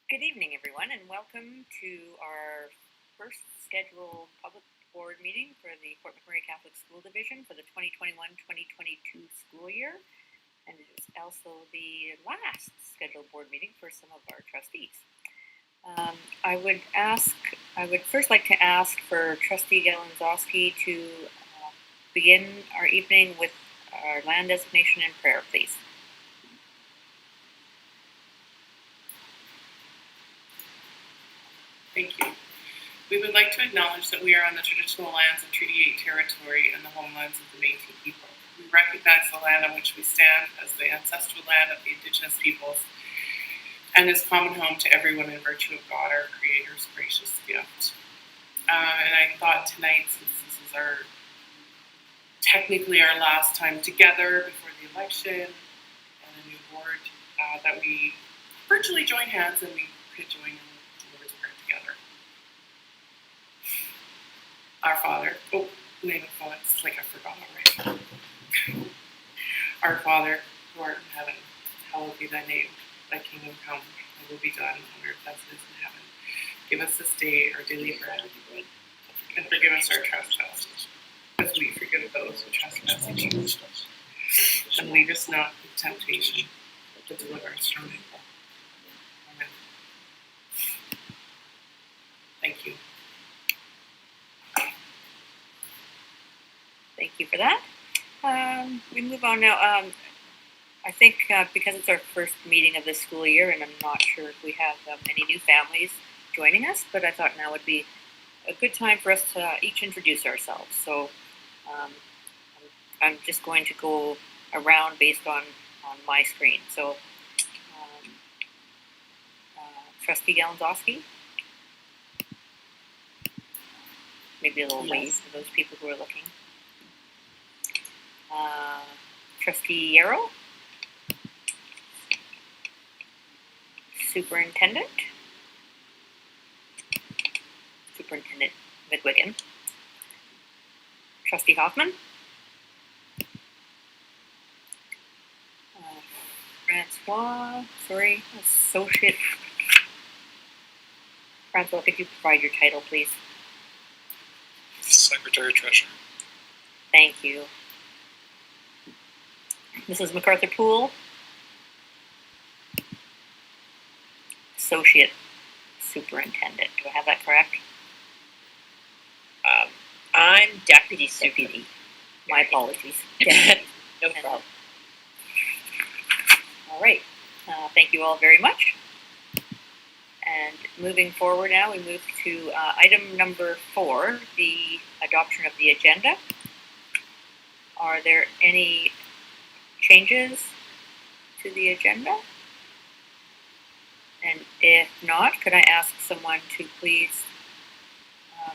Good evening, everyone, and welcome to our first scheduled public board meeting for the Fort McMurray Catholic School Division for the 2021-2022 school year, and it is also the last scheduled board meeting for some of our trustees. I would first like to ask for Trustee Galanzowski to begin our evening with our land designation and prayer, please. Thank you. We would like to acknowledge that we are on the traditional lands of Treaty 8 territory and the homelands of the Métis people. We recognize the land on which we stand as the ancestral land of the Indigenous peoples and as common home to everyone in virtue of God, our Creator's gracious gift. And I thought tonight, since this is technically our last time together before the election and a new board, that we virtually join hands and we could join in the Lord's Prayer together. Our Father, name of God, it's like I forgot already. Our Father, who art in heaven, hallowed be thy name. Thy kingdom come, thy will be done on earth as it is in heaven. Give us this day our daily bread, and forgive us our trespasses, as we forgive those who trespass against us. And lead us not into temptation, but deliver us from evil. Amen. Thank you. Thank you for that. We move on now. I think because it's our first meeting of the school year, and I'm not sure if we have any new families joining us, but I thought now would be a good time for us to each introduce ourselves. So I'm just going to go around based on my screen. So Trustee Galanzowski, maybe a little wave for those people who are looking. Trustee Yarrow, Superintendent McGuigan, Trustee Hoffman, Associate. Francois, could you provide your title, please? Secretary Treasurer. Thank you. Mrs. MacArthur-Poole, Associate Superintendent. Do I have that correct? I'm Deputy Superintendent. My apologies. No problem. All right. Thank you all very much. And moving forward now, we move to item number 4, the adoption of the agenda. Are there any changes to the agenda? And if not, could I ask someone to please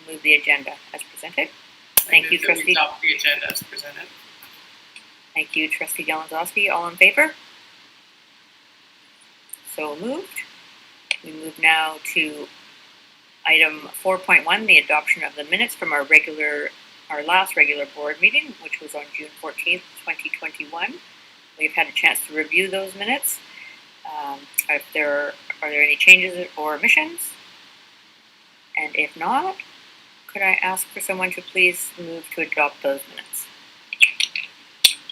move the agenda as presented? Thank you, Trustee. Adopt the agenda as presented. Thank you, Trustee Galanzowski. All in favor? So moved. We move now to item 4.1, the adoption of the minutes from our last regular board meeting, which was on June 14th, 2021. We've had a chance to review those minutes. Are there any changes or omissions? And if not, could I ask for someone to please move to adopt those minutes?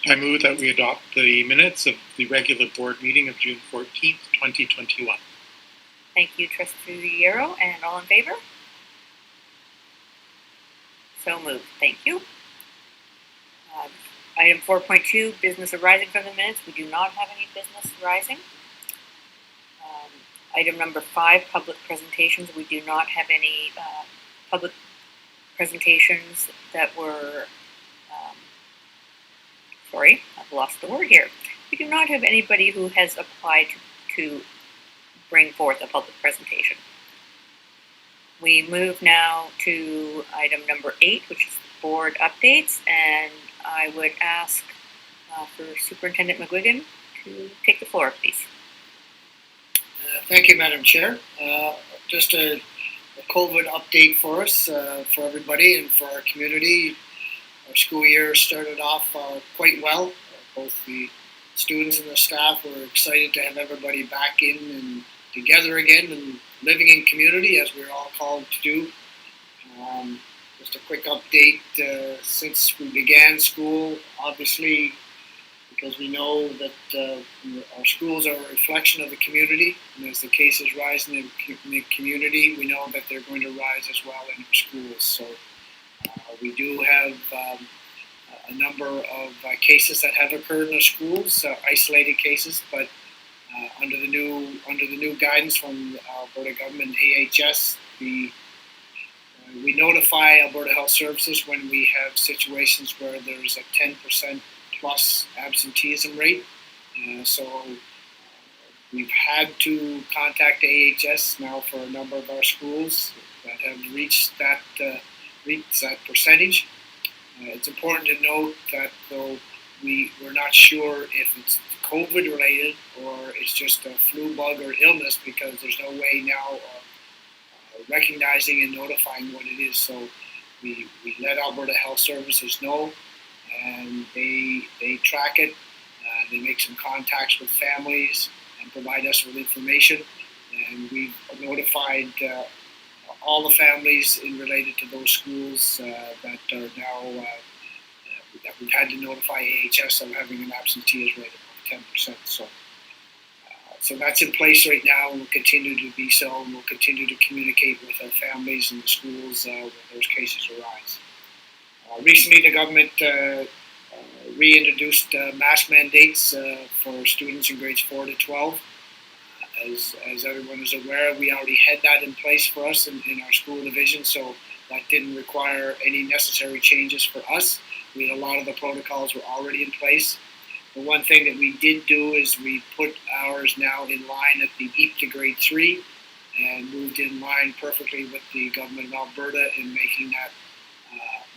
I move that we adopt the minutes of the regular board meeting of June 14th, 2021. Thank you, Trustee Yarrow, and all in favor? So moved. Thank you. Item 4.2, business arising from the minutes. We do not have any business arising. Item number 5, public presentations. We do not have any public presentations that were, I've lost the word here. We do not have anybody who has applied to bring forth a public presentation. We move now to item number 8, which is board updates, and I would ask for Superintendent McGuigan to take the floor, please. Thank you, Madam Chair. Just a COVID update for us, for everybody and for our community. Our school year started off quite well. Both the students and the staff were excited to have everybody back in and together again and living in community as we're all called to do. Just a quick update, since we began school, obviously, because we know that our schools are a reflection of the community, and as the cases rise in the community, we know that they're going to rise as well in our schools. So we do have a number of cases that have occurred in our schools, isolated cases, but under the new guidance from the Alberta government, AHS, we notify Alberta Health Services when we have situations where there's a 10% plus absenteeism rate. We've had to contact AHS now for a number of our schools that have reached that percentage. It's important to note that though we're not sure if it's COVID related or it's just a flu bug or illness, because there's no way now of recognizing and notifying what it is. So we let Alberta Health Services know, and they track it. They make some contacts with families and provide us with information. And we've notified all the families related to those schools that are now that we've had to notify AHS of having an absenteeism rate of 10%. So that's in place right now, and will continue to be so, and we'll continue to communicate with our families and the schools when those cases arise. Recently, the government reintroduced mask mandates for students in grades 4 to 12. As everyone is aware, we already had that in place for us in our school division, so that didn't require any necessary changes for us. A lot of the protocols were already in place. The one thing that we did do is we put ours now in line at the EAP to grade 3 and moved in line perfectly with the government of Alberta in making that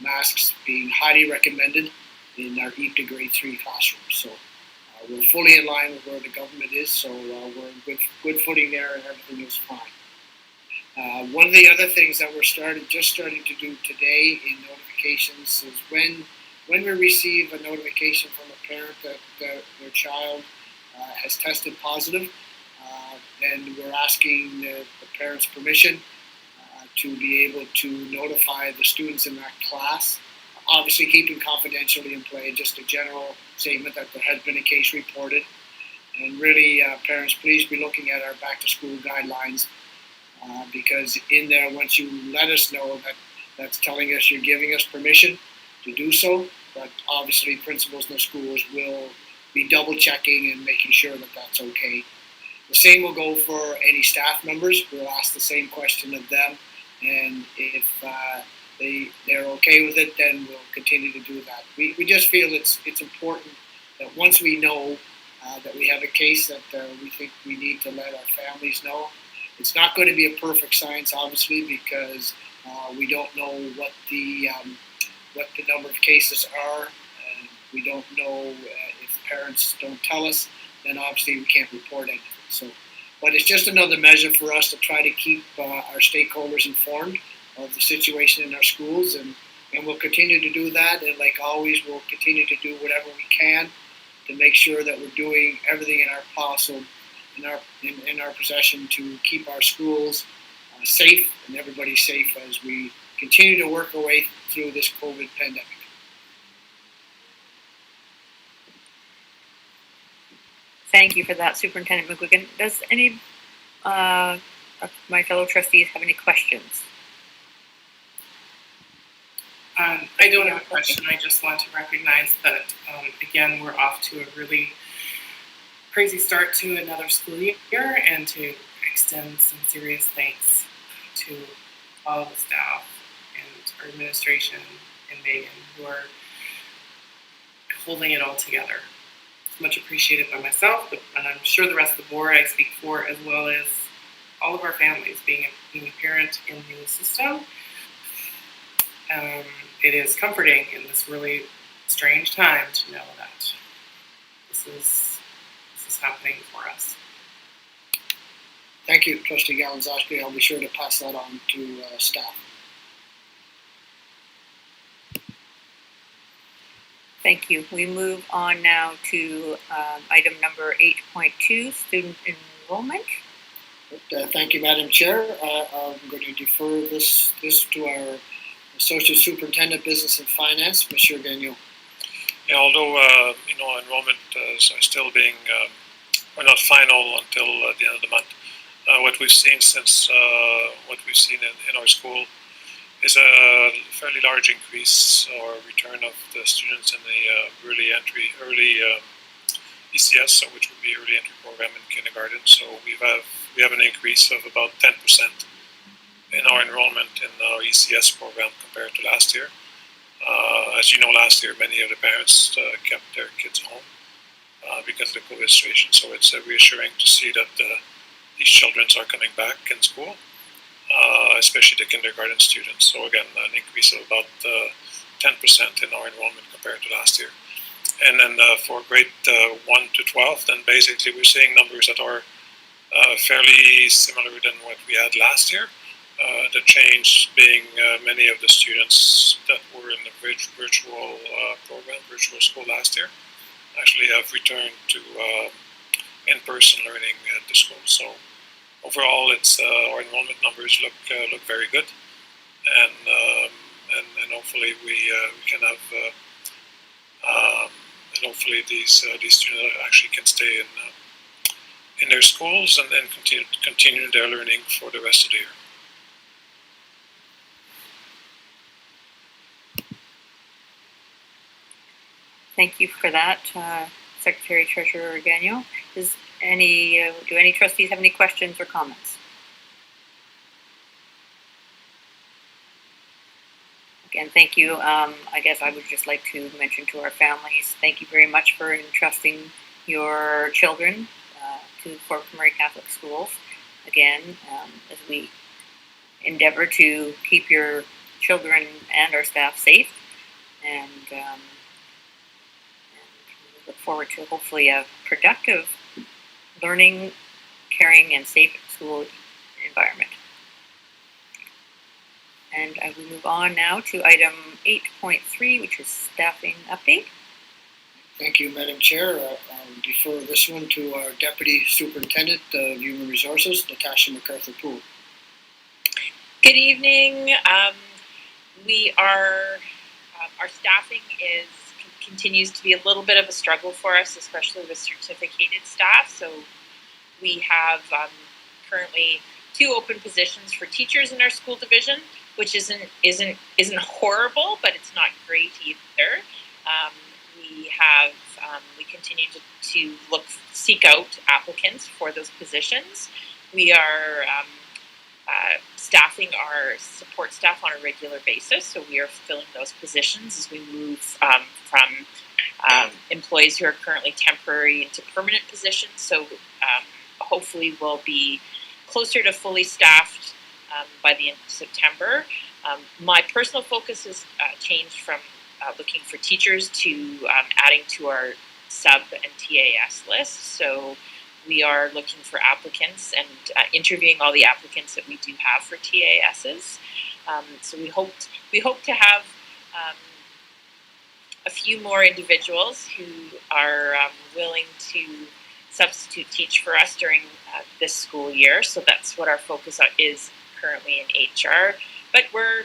masks being highly recommended in our EAP to grade 3 classrooms. So we're fully in line with where the government is, so we're in good footing there and everything is fine. One of the other things that we're just starting to do today in notifications is when we receive a notification from a parent that their child has tested positive, then we're asking the parent's permission to be able to notify the students in that class, obviously keeping confidentiality in play, just a general statement that there has been a case reported. And really, parents, please be looking at our back to school guidelines, because in there, once you let us know that that's telling us you're giving us permission to do so, but obviously principals in the schools will be double checking and making sure that that's okay. The same will go for any staff members. We'll ask the same question of them, and if they're okay with it, then we'll continue to do that. We just feel it's important that once we know that we have a case that we think we need to let our families know. It's not going to be a perfect science, obviously, because we don't know what the number of cases are. We don't know if parents don't tell us, then obviously we can't report anything. So, but it's just another measure for us to try to keep our stakeholders informed of the situation in our schools, and we'll continue to do that. And like always, we'll continue to do whatever we can to make sure that we're doing everything in our possible, in our possession to keep our schools safe and everybody safe as we continue to work our way through this COVID pandemic. Thank you for that, Superintendent McGuigan. Does any of my fellow trustees have any questions? I don't have a question. I just want to recognize that, again, we're off to a really crazy start to another school year, and to extend some serious thanks to all of the staff and our administration and Megan, who are holding it all together. It's much appreciated by myself, and I'm sure the rest of the board I speak for, as well as all of our families. Being a parent in the system, it is comforting in this really strange time to know that this is happening for us. Thank you, Trustee Galanzowski. I'll be sure to pass that on to staff. Thank you. We move on now to item number 8.2, student enrollment. But, thank you, Madam Chair. I'm going to defer this to our Associate Superintendent, Business and Finance, Mr. Gagnon. Yeah, although enrollment is still being or not final until the end of the month. What we've seen since in our school is a fairly large increase or return of the students in the early ECS, so which would be early entry program in kindergarten. So we have an increase of about 10% in our enrollment in our ECS program compared to last year. As you know, last year many of the parents kept their kids home because of the COVID situation. So it's reassuring to see that these children are coming back in school, especially the kindergarten students. So again, an increase of about 10% in our enrollment compared to last year. And then for grade 1 to 12, then basically we're seeing numbers that are fairly similar than what we had last year. The change being many of the students that were in the virtual program, virtual school last year, actually have returned to in-person learning at the school. So overall, it's our enrollment numbers look very good, and hopefully we can have and hopefully these students actually can stay in their schools and then continue their learning for the rest of the year. Thank you for that, Secretary Treasurer Gagnon. Do any trustees have any questions or comments? Again, thank you. I guess I would just like to mention to our families, thank you very much for entrusting your children to Fort McMurray Catholic Schools. Again, as we endeavor to keep your children and our staff safe, and we look forward to hopefully a productive learning, caring, and safe school environment. And I will move on now to item 8.3, which is staffing update. Thank you, Madam Chair. I'll defer this one to our Deputy Superintendent of Human Resources, Natasha MacArthur-Poole. Good evening. Our staffing continues to be a little bit of a struggle for us, especially with certificated staff. So we have currently 2 open positions for teachers in our school division, which isn't horrible, but it's not great either. We continue to seek out applicants for those positions. We are staffing our support staff on a regular basis, so we are filling those positions as we move from employees who are currently temporary into permanent positions. So hopefully we'll be closer to fully staffed by the end of September. My personal focus has changed from looking for teachers to adding to our sub and TAS list. So we are looking for applicants and interviewing all the applicants that we do have for TASs. So we hope to have a few more individuals who are willing to substitute teach for us during this school year. So that's what our focus is currently in HR. But we're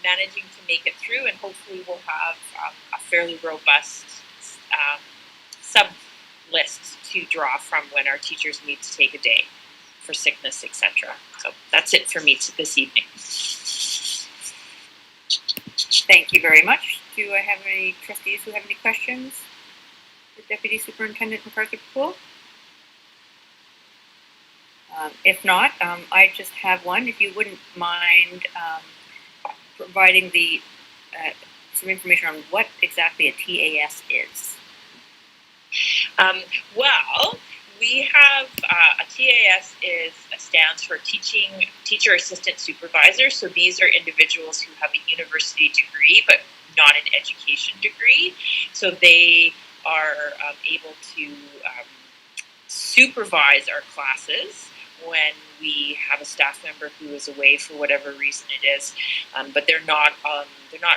managing to make it through, and hopefully we'll have a fairly robust sub list to draw from when our teachers need to take a day for sickness, etc. So that's it for me this evening. Thank you very much. Do I have any trustees who have any questions for Deputy Superintendent MacArthur-Poole? If not, I just have one. If you wouldn't mind providing some information on what exactly a TAS is. Well, we have a TAS stands for Teacher Assistant Supervisor. So these are individuals who have a university degree but not an education degree. So they are able to supervise our classes when we have a staff member who is away for whatever reason it is, but they're not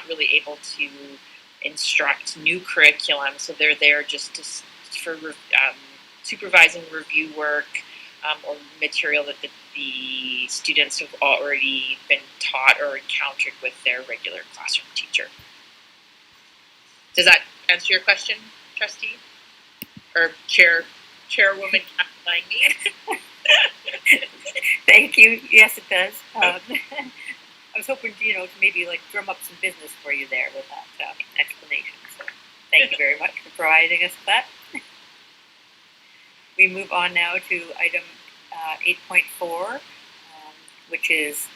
really able to instruct new curriculum. So they're there just for supervising review work or material that the students have already been taught or encountered with their regular classroom teacher. Does that answer your question, Trustee? Or Chairwoman Kathleen me? Thank you. Yes, it does. I was hoping to, to maybe like drum up some business for you there with that explanation. So thank you very much for providing us with that. We move on now to item 8.4, which is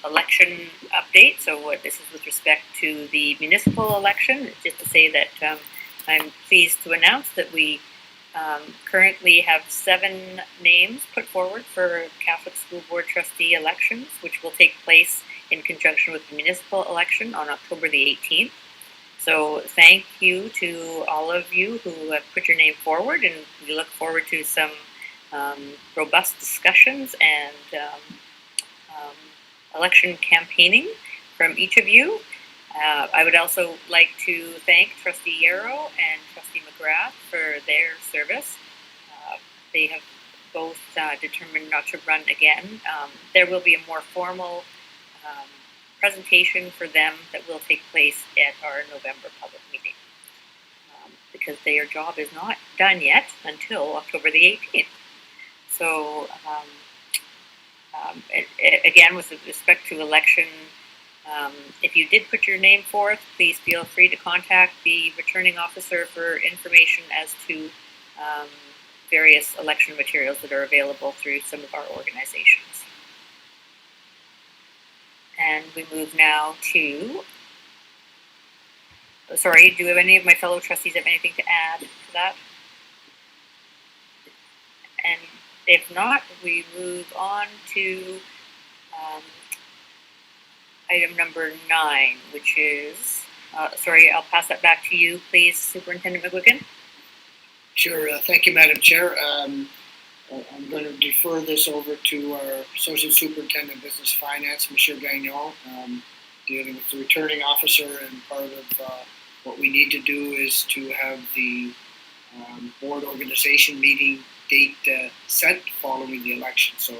election update. So what this is with respect to the municipal election. Just to say that I'm pleased to announce that we currently have 7 names put forward for Catholic School Board Trustee elections, which will take place in conjunction with the municipal election on October the 18th. So thank you to all of you who have put your name forward, and we look forward to some robust discussions and election campaigning from each of you. I would also like to thank Trustee Yarrow and Trustee McGrath for their service. They have both determined not to run again. There will be a more formal presentation for them that will take place at our November public meeting, because their job is not done yet until October the 18th. So again, with respect to election, if you did put your name forth, please feel free to contact the returning officer for information as to various election materials that are available through some of our organizations. And we move now to, sorry, do any of my fellow trustees have anything to add to that? And if not, we move on to item number 9, which is, sorry, I'll pass that back to you, please, Superintendent McGuigan. Sure. Thank you, Madam Chair. I'm going to defer this over to our Associate Superintendent of Business Finance, Monsieur Gagnon, dealing with the returning officer, and part of what we need to do is to have the board organization meeting date set following the election. So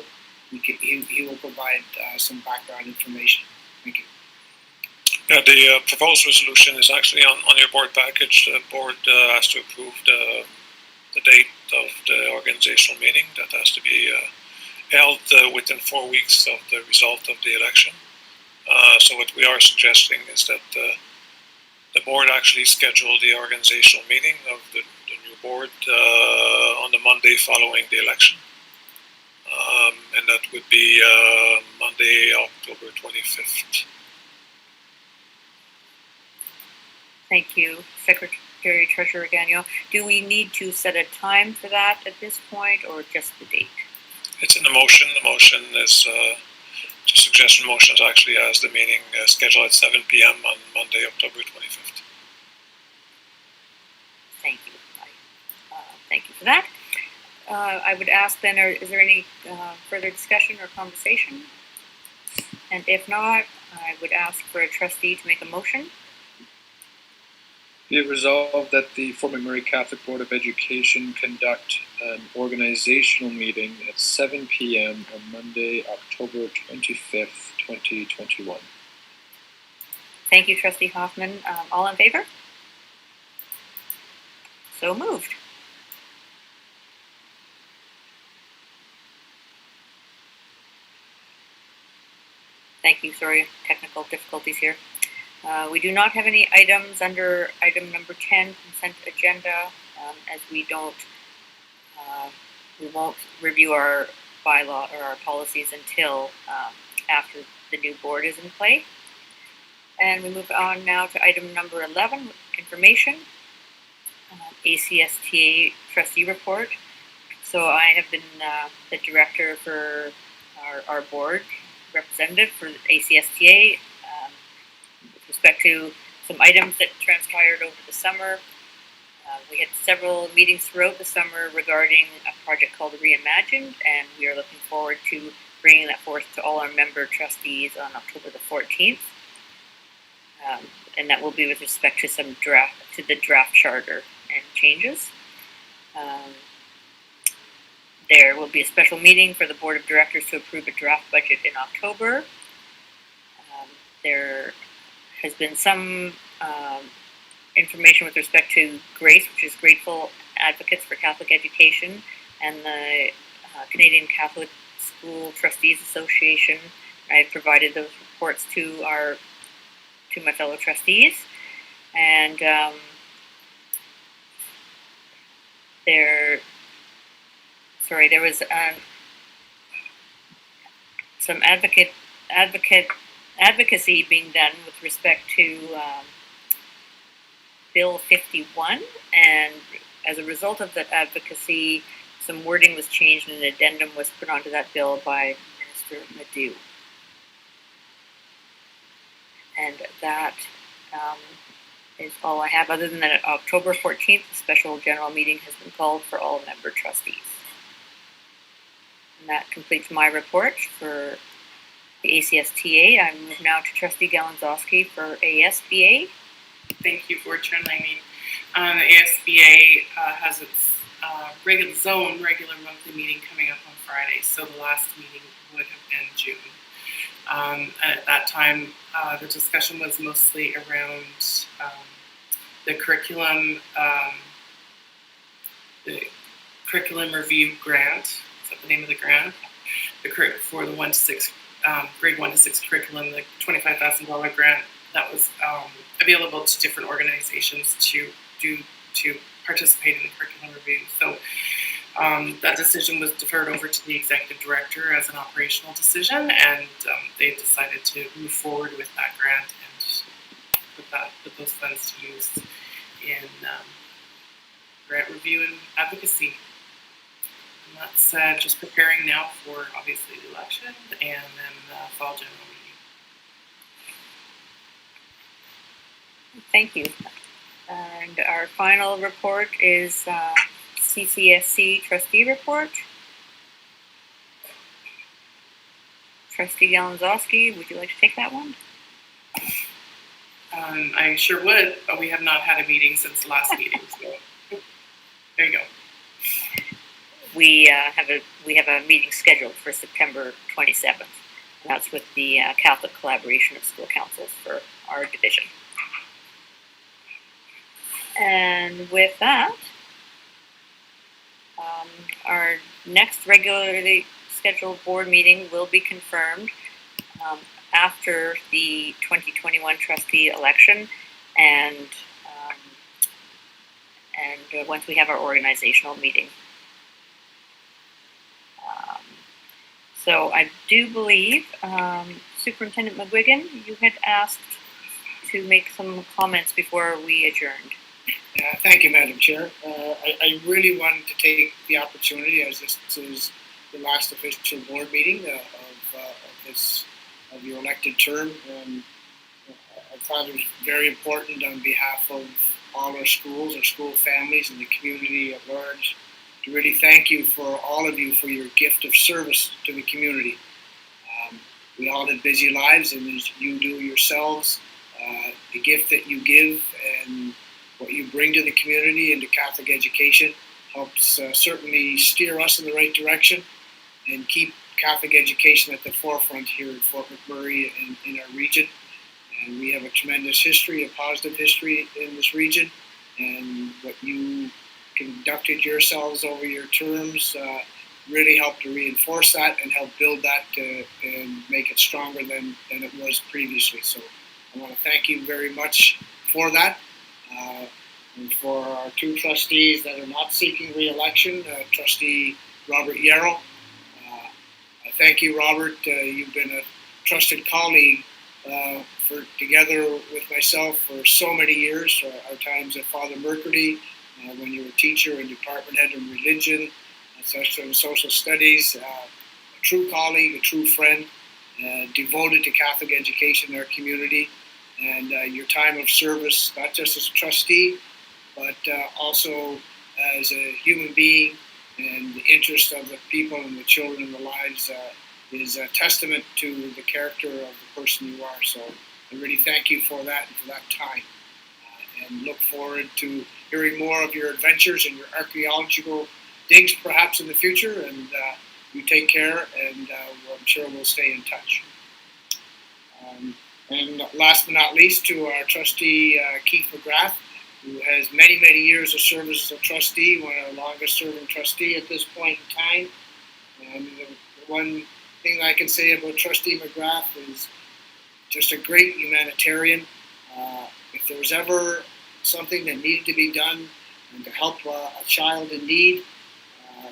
he will provide some background information. Thank you. Yeah, the proposed resolution is actually on your board package. The board has to approve the date of the organizational meeting that has to be held within 4 weeks of the result of the election. So what we are suggesting is that the board actually schedule the organizational meeting of the new board on the Monday following the election. And that would be Monday, October 25th. Thank you, Secretary Treasurer Gagnon. Do we need to set a time for that at this point, or just the date? It's in the motion. The motion is, the suggestion motion is actually as the meeting scheduled at 7 p.m. on Monday, October 25th. Thank you. Thank you for that. I would ask then, is there any further discussion or conversation? And if not, I would ask for a trustee to make a motion. Be it resolved that the Fort McMurray Catholic Board of Education conduct an organizational meeting at 7 p.m. on Monday, October 25th, 2021. Thank you, Trustee Hoffman. All in favor? So moved. Thank you. Sorry, technical difficulties here. We do not have any items under item number 10, consent agenda, as we won't review our bylaw or our policies until after the new board is in play. And we move on now to item number 11, information, ACSTA trustee report. So I have been the director for our board representative for ACSTA. With respect to some items that transpired over the summer, we had several meetings throughout the summer regarding a project called Reimagined, and we are looking forward to bringing that forth to all our member trustees on October the 14th. And that will be with respect to the draft charter and changes. there will be a special meeting for the Board of Directors to approve a draft budget in October. There has been some information with respect to GRACE, which is Grateful Advocates for Catholic Education, and the Canadian Catholic School Trustees Association. I've provided those reports to my fellow trustees, and there was some advocacy being done with respect to Bill 51, and as a result of that advocacy, some wording was changed and an addendum was put onto that bill by Minister Madu. And that is all I have. Other than that, October 14th, a special general meeting has been called for all member trustees. And that completes my report for the ACSTA. I move now to Trustee Galanzowski for ASBA. Thank you for Chairlady. The ASBA has its regular monthly meeting coming up on Friday, so the last meeting would have been June. And at that time, the discussion was mostly around the curriculum review grant. Is that the name of the grant? For the grade 1 to 6 curriculum, the $25,000 grant that was available to different organizations to participate in the curriculum review. So that decision was deferred over to the executive director as an operational decision, and they decided to move forward with that grant and put those funds to use in grant review and advocacy. And that's just preparing now for obviously the election and then fall general meeting. Thank you. And our final report is CCSC trustee report. Trustee Galanzowski, would you like to take that one? I sure would, but we have not had a meeting since the last meeting. So there you go. We have a meeting scheduled for September 27th. That's with the Catholic Collaboration of School Councils for our division. And with that, our next regularly scheduled board meeting will be confirmed after the 2021 trustee election, and once we have our organizational meeting. So I do believe Superintendent McGuigan, you had asked to make some comments before we adjourned. Thank you, Madam Chair. I really wanted to take the opportunity, as this is the last official board meeting of your elected term. I thought it was very important on behalf of all our schools, our school families, and the community at large to really thank you for all of you for your gift of service to the community. We all have busy lives, and as you do yourselves, the gift that you give and what you bring to the community and to Catholic education helps certainly steer us in the right direction and keep Catholic education at the forefront here in Fort McMurray and in our region. And we have a tremendous history, a positive history in this region. And what you conducted yourselves over your terms really helped to reinforce that and help build that and make it stronger than it was previously. So I want to thank you very much for that. And for our two trustees that are not seeking re-election, Trustee Robert Yarrow. I thank you, Robert. You've been a trusted colleague together with myself for so many years. Our times at Father Mercury, when you were teacher and department head in religion, social studies, a true colleague, a true friend, devoted to Catholic education in our community. And your time of service, not just as a trustee, but also as a human being, and the interest of the people and the children and the lives is a testament to the character of the person you are. So I really thank you for that and for that time. And look forward to hearing more of your adventures and your archaeological digs perhaps in the future, and you take care, and I'm sure we'll stay in touch. And last but not least, to our trustee, Keith McGrath, who has many, many years of service as a trustee, one of our longest serving trustee at this point in time. And the one thing I can say about Trustee McGrath is just a great humanitarian. If there was ever something that needed to be done and to help a child in need,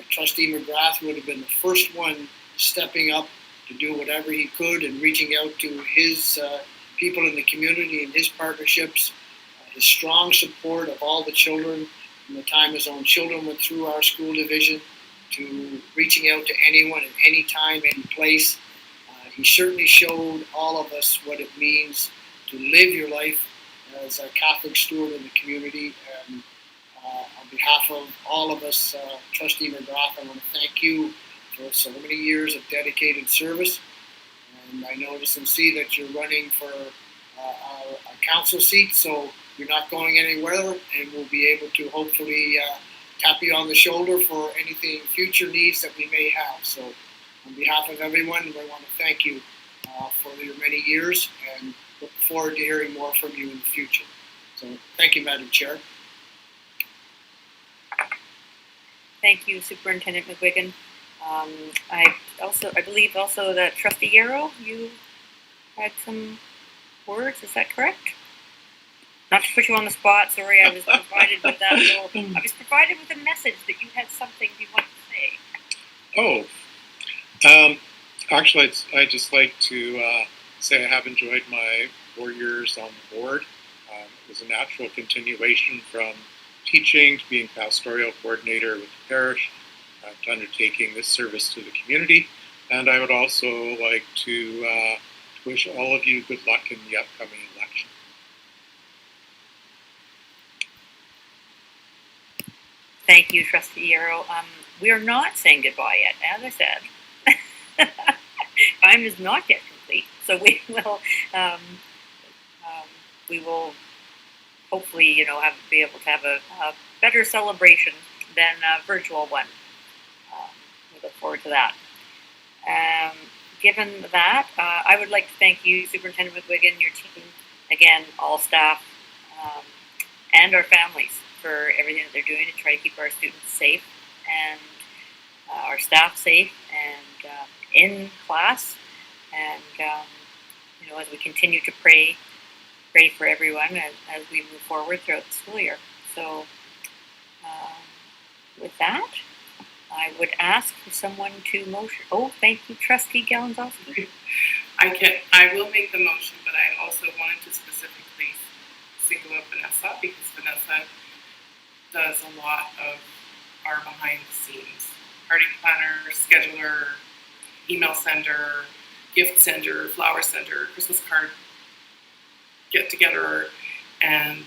Trustee McGrath would have been the first one stepping up to do whatever he could and reaching out to his people in the community and his partnerships. His strong support of all the children from the time his own children went through our school division to reaching out to anyone at any time, any place. He certainly showed all of us what it means to live your life as a Catholic steward in the community. And on behalf of all of us, Trustee McGrath, I want to thank you for so many years of dedicated service. And I notice and see that you're running for a council seat, so you're not going anywhere, and we'll be able to hopefully tap you on the shoulder for anything future needs that we may have. So on behalf of everyone, we want to thank you for your many years, and look forward to hearing more from you in the future. So thank you, Madam Chair. Thank you, Superintendent McGuigan. I believe also that Trustee Yarrow, you had some words, is that correct? Not to put you on the spot, sorry, I was provided with a message that you had something you want to say. Actually, I'd just like to say I have enjoyed my 4 years on the board. It was a natural continuation from teaching to being pastoral coordinator with the parish, to undertaking this service to the community. And I would also like to wish all of you good luck in the upcoming election. Thank you, Trustee Yarrow. We are not saying goodbye yet, as I said. Time is not yet complete, so we will hopefully, be able to have a better celebration than a virtual one. We look forward to that. Given that, I would like to thank you, Superintendent McGuigan, your team, again, all staff, and our families for everything that they're doing to try to keep our students safe and our staff safe and in class. And, as we continue to pray for everyone as we move forward throughout the school year. So with that, I would ask for someone to motion. Oh, thank you, Trustee Galanzowski. I will make the motion, but I also wanted to specifically single out Vanessa, because Vanessa does a lot of our behind the scenes. Party planner, scheduler, email sender, gift sender, flower sender, Christmas card get together, and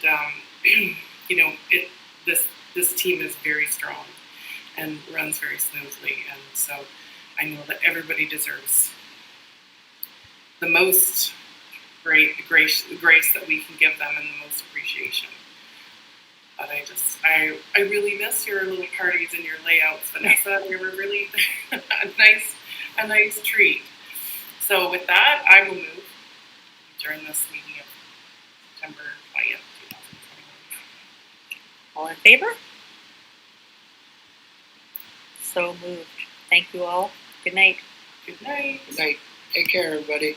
this team is very strong and runs very smoothly, and so I know that everybody deserves the most grace that we can give them and the most appreciation. But I really miss your little parties and your layouts, Vanessa. They were really a nice treat. So with that, I will move during this meeting of September 20th, 2021. All in favor? So moved. Thank you all. Good night. Good night. Good night. Take care, everybody.